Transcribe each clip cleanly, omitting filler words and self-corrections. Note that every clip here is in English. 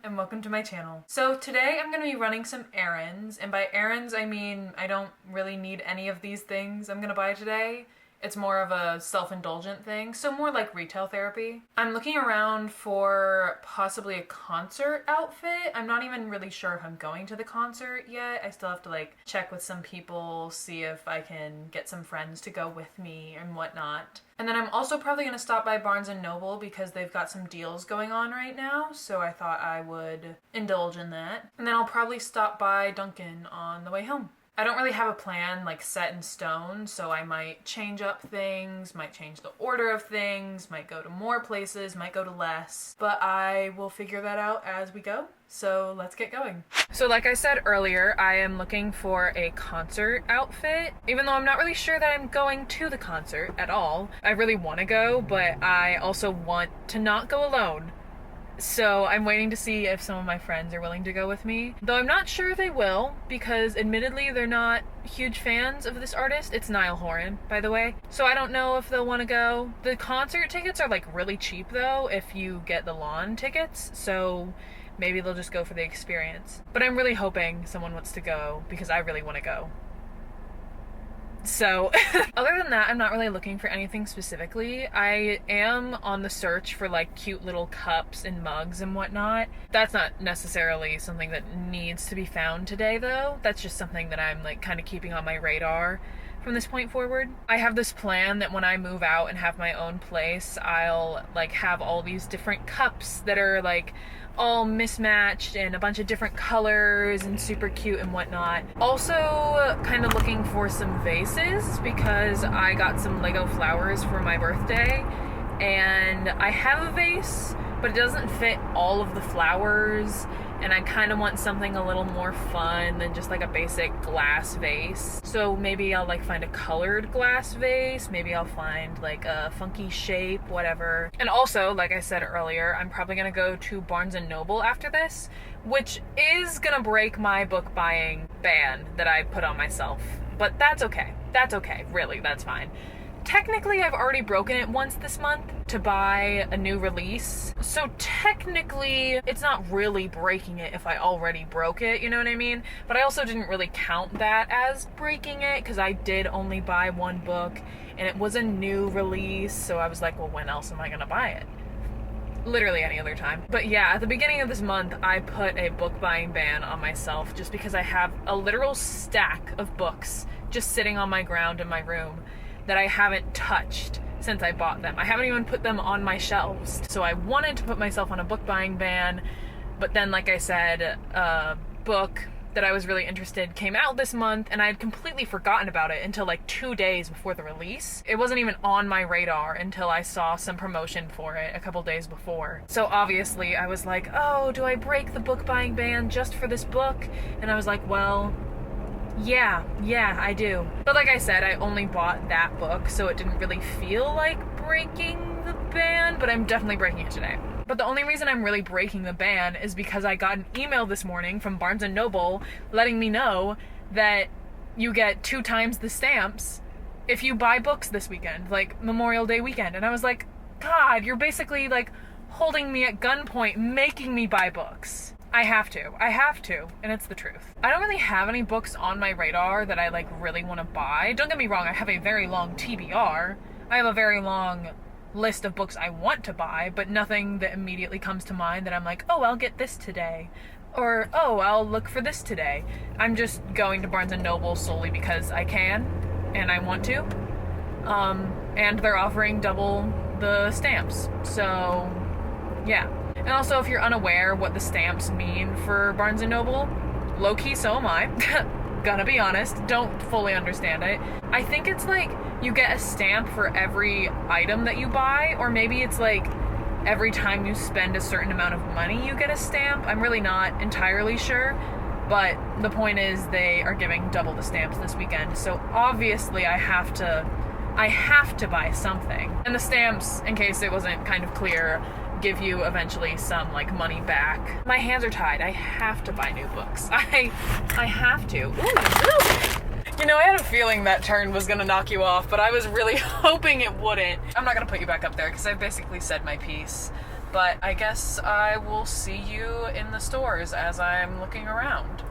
and welcome to my channel. So today I'm going to be running some errands, and by errands I mean I don't really need any of these things I'm going to buy today. It's more of a self-indulgent thing, so more like retail therapy. I'm looking around for possibly a concert outfit. I'm not even really sure if I'm going to the concert yet. I still have to like check with some people, see if I can get some friends to go with me and whatnot. And then I'm also probably going to stop by Barnes & Noble because they've got some deals going on right now, so I thought I would indulge in that. And then I'll probably stop by Dunkin' on the way home. I don't really have a plan like set in stone, so I might change up things, might change the order of things, might go to more places, might go to less, but I will figure that out as we go. So let's get going. So like I said earlier, I am looking for a concert outfit, even though I'm not really sure that I'm going to the concert at all. I really want to go, but I also want to not go alone. So I'm waiting to see if some of my friends are willing to go with me. Though I'm not sure they will, because admittedly they're not huge fans of this artist. It's Niall Horan, by the way. So I don't know if they'll want to go. The concert tickets are like really cheap though if you get the lawn tickets, so maybe they'll just go for the experience. But I'm really hoping someone wants to go because I really want to go. So, other than that, I'm not really looking for anything specifically. I am on the search for like cute little cups and mugs and whatnot. That's not necessarily something that needs to be found today though. That's just something that I'm like kind of keeping on my radar from this point forward. I have this plan that when I move out and have my own place, I'll like have all these different cups that are like all mismatched and a bunch of different colors and super cute and whatnot. Also kind of looking for some vases because I got some Lego flowers for my birthday and I have a vase, but it doesn't fit all of the flowers, and I kind of want something a little more fun than just like a basic glass vase. So maybe I'll like find a colored glass vase, maybe I'll find like a funky shape, whatever. And also, like I said earlier, I'm probably gonna go to Barnes & Noble after this, which is gonna break my book buying ban that I put on myself. But that's okay. That's okay, really, that's fine. Technically, I've already broken it once this month to buy a new release. So technically, it's not really breaking it if I already broke it, you know what I mean? But I also didn't really count that as breaking it because I did only buy one book and it was a new release. So I was like, well, when else am I gonna buy it? Literally any other time. But yeah, at the beginning of this month, I put a book buying ban on myself just because I have a literal stack of books just sitting on my ground in my room that I haven't touched since I bought them. I haven't even put them on my shelves. So I wanted to put myself on a book buying ban, but then like I said, a book that I was really interested came out this month and I had completely forgotten about it until like 2 days before the release. It wasn't even on my radar until I saw some promotion for it a couple days before. So obviously I was like, oh, do I break the book buying ban just for this book? And I was like, well, yeah, I do. But like I said, I only bought that book, so it didn't really feel like breaking the ban, but I'm definitely breaking it today. But the only reason I'm really breaking the ban is because I got an email this morning from Barnes & Noble letting me know that you get 2 times the stamps if you buy books this weekend, like Memorial Day weekend. And I was like, God, you're basically like holding me at gunpoint, making me buy books. I have to, and it's the truth. I don't really have any books on my radar that I like really want to buy. Don't get me wrong, I have a very long TBR. I have a very long list of books I want to buy, but nothing that immediately comes to mind that I'm like, oh, I'll get this today. Or, oh, I'll look for this today. I'm just going to Barnes & Noble solely because I can, and I want to. And they're offering double the stamps, so yeah. And also, if you're unaware what the stamps mean for Barnes & Noble, low-key so am I. Gonna be honest, don't fully understand it. I think it's like you get a stamp for every item that you buy, or maybe it's like every time you spend a certain amount of money you get a stamp. I'm really not entirely sure, but the point is they are giving double the stamps this weekend, so obviously I have to buy something. And the stamps, in case it wasn't kind of clear, give you eventually some like money back. My hands are tied. I have to buy new books. I have to. Ooh. You know, I had a feeling that turn was gonna knock you off, but I was really hoping it wouldn't. I'm not gonna put you back up there because I've basically said my piece. But I guess I will see you in the stores as I'm looking around.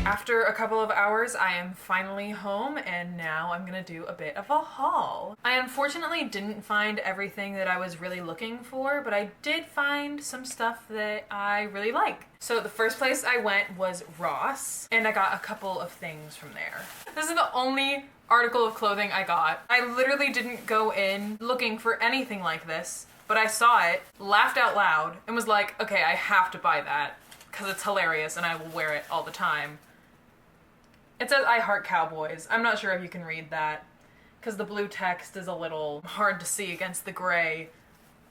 After a couple of hours, I am finally home, and now I'm gonna do a bit of a haul. I unfortunately didn't find everything that I was really looking for, but I did find some stuff that I really like. So the first place I went was Ross, and I got a couple of things from there. This is the only article of clothing I got. I literally didn't go in looking for anything like this, but I saw it, laughed out loud, and was like, okay, I have to buy that, because it's hilarious and I will wear it all the time. It says, I heart cowboys. I'm not sure if you can read that, because the blue text is a little hard to see against the gray,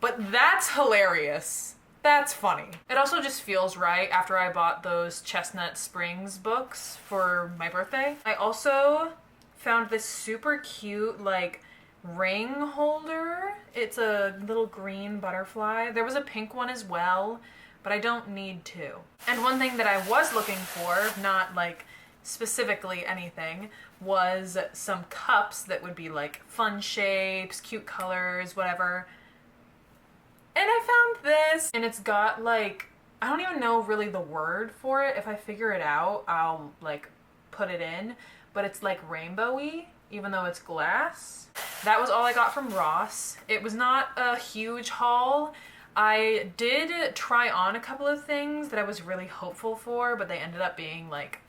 but that's hilarious. That's funny. It also just feels right after I bought those Chestnut Springs books for my birthday. I also found this super cute, like, ring holder. It's a little green butterfly. There was a pink one as well, but I don't need two. And one thing that I was looking for, not like specifically anything, was some cups that would be like fun shapes, cute colors, whatever. And I found this, and it's got like, I don't even know really the word for it. If I figure it out, I'll like put it in, but it's like rainbowy, even though it's glass. That was all I got from Ross. It was not a huge haul. I did try on a couple of things that I was really hopeful for, but they ended up being like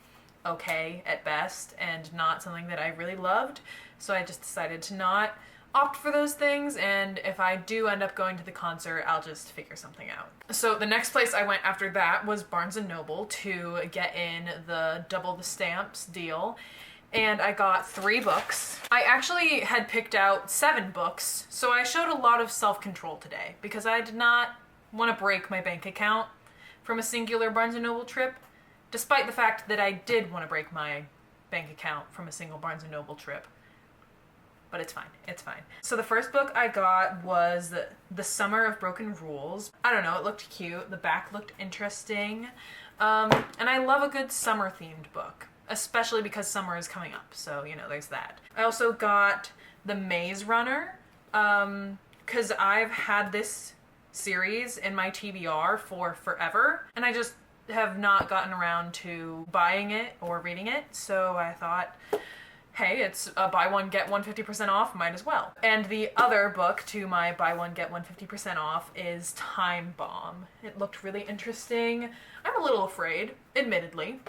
okay at best and not something that I really loved. So I just decided to not opt for those things, and if I do end up going to the concert, I'll just figure something out. So the next place I went after that was Barnes & Noble to get in the double the stamps deal, and I got 3 books. I actually had picked out 7 books, so I showed a lot of self-control today because I did not want to break my bank account from a singular Barnes & Noble trip, despite the fact that I did want to break my bank account from a single Barnes & Noble trip. But it's fine, it's fine. So the first book I got was The Summer of Broken Rules. I don't know, it looked cute, the back looked interesting, and I love a good summer-themed book, especially because summer is coming up, so, you know, there's that. I also got The Maze Runner, because I've had this series in my TBR for forever, and I just have not gotten around to buying it or reading it, so I thought, hey, it's a buy one, get one 50% off, might as well. And the other book to my buy one, get one 50% off is Time Bomb. It looked really interesting. I'm a little afraid, admittedly.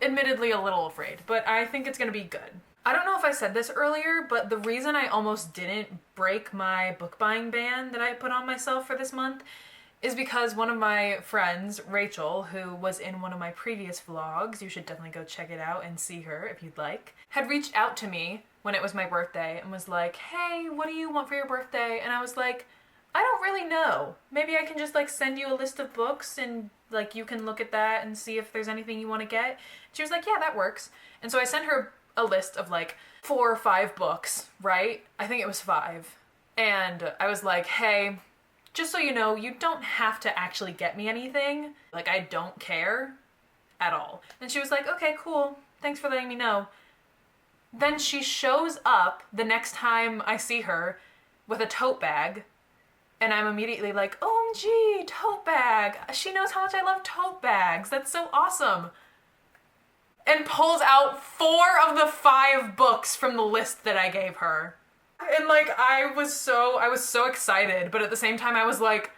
Admittedly a little afraid, but I think it's gonna be good. I don't know if I said this earlier, but the reason I almost didn't break my book buying ban that I put on myself for this month is because one of my friends, Rachel, who was in one of my previous vlogs, you should definitely go check it out and see her if you'd like, had reached out to me when it was my birthday and was like, hey, what do you want for your birthday? And I was like, I don't really know. Maybe I can just like send you a list of books and like you can look at that and see if there's anything you want to get. She was like, yeah, that works. And so I sent her a list of like 4 or 5 books, right? I think it was 5. And I was like, hey, just so you know, you don't have to actually get me anything. Like, I don't care at all. And she was like, okay, cool. Thanks for letting me know. Then she shows up the next time I see her with a tote bag. And I'm immediately like, OMG, tote bag. She knows how much I love tote bags. That's so awesome. And pulls out 4 of the 5 books from the list that I gave her. And like, I was so excited, but at the same time I was like,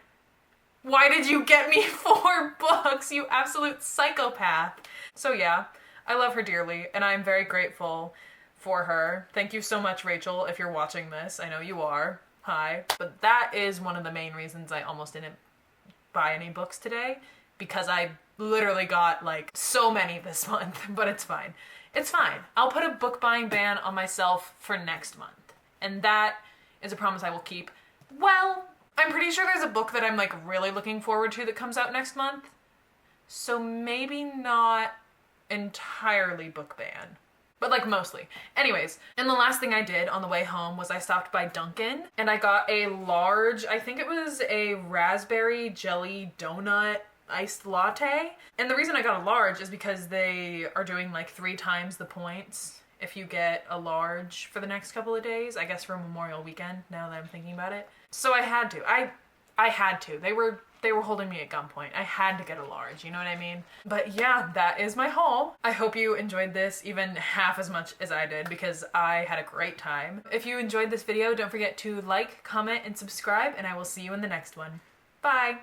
why did you get me 4 books, you absolute psychopath? So yeah, I love her dearly, and I'm very grateful for her. Thank you so much, Rachel, if you're watching this. I know you are. Hi. But that is one of the main reasons I almost didn't buy any books today, because I literally got like so many this month, but it's fine. It's fine. I'll put a book buying ban on myself for next month. And that is a promise I will keep. Well, I'm pretty sure there's a book that I'm like really looking forward to that comes out next month. So maybe not entirely book ban. but like mostly. Anyways, and the last thing I did on the way home was I stopped by Dunkin' and I got a large, I think it was a raspberry jelly donut iced latte. And the reason I got a large is because they are doing like 3 times the points if you get a large for the next couple of days, I guess for Memorial Weekend, now that I'm thinking about it. So I had to. I had to. They were holding me at gunpoint. I had to get a large, you know what I mean? But yeah, that is my haul. I hope you enjoyed this even half as much as I did because I had a great time. If you enjoyed this video, don't forget to like, comment, and subscribe, and I will see you in the next one. Bye!